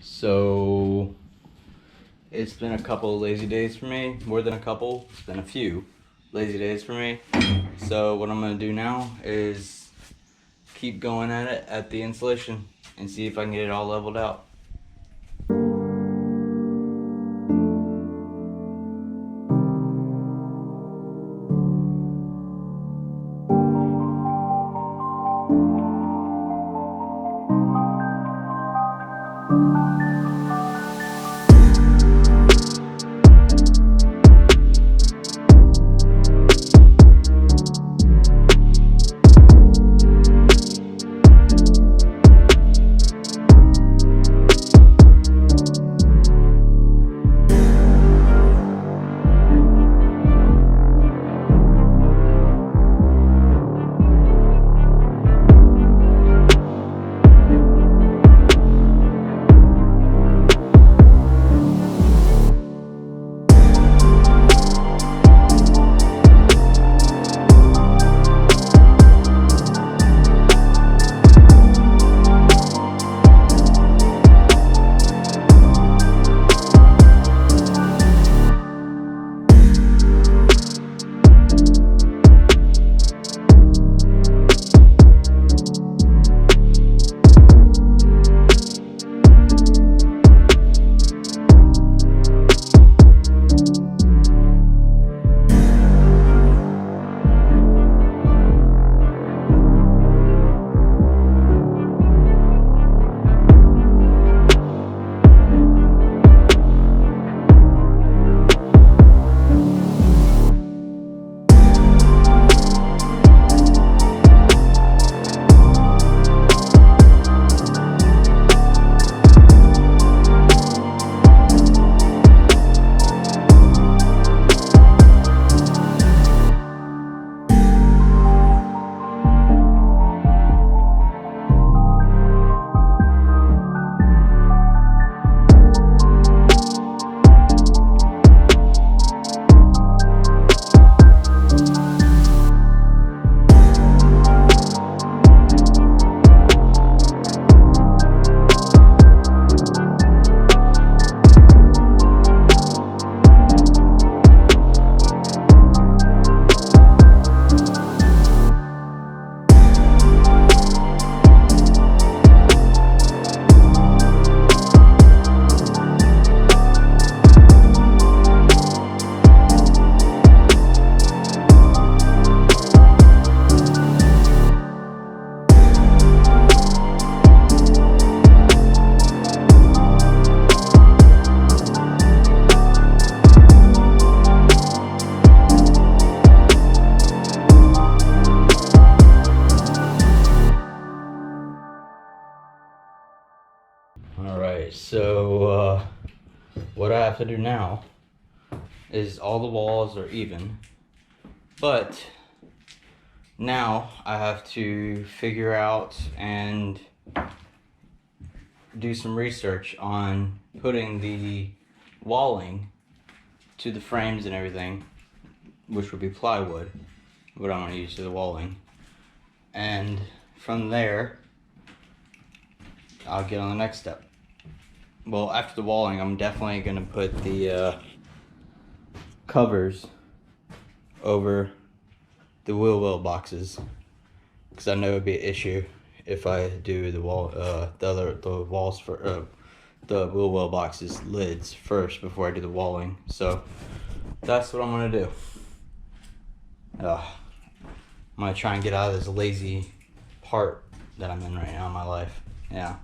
So it's been a couple of lazy days for me, more than a couple, it's been a few lazy days for me. So what I'm gonna do now is keep going at it at the insulation and see if I can get it all leveled out. Alright, so what I have to do now is all the walls are even, but now I have to figure out and do some research on putting the walling to the frames and everything, which would be plywood, what I'm going to use to the walling. And from there, I'll get on the next step. Well, after the walling, I'm definitely going to put the covers over the wheel well boxes, because I know it would be an issue if I do the wall, the walls for the wheel well boxes lids first before I do the walling. So that's what I'm going to do. I'm going to try and get out of this lazy part that I'm in right now in my life. Yeah.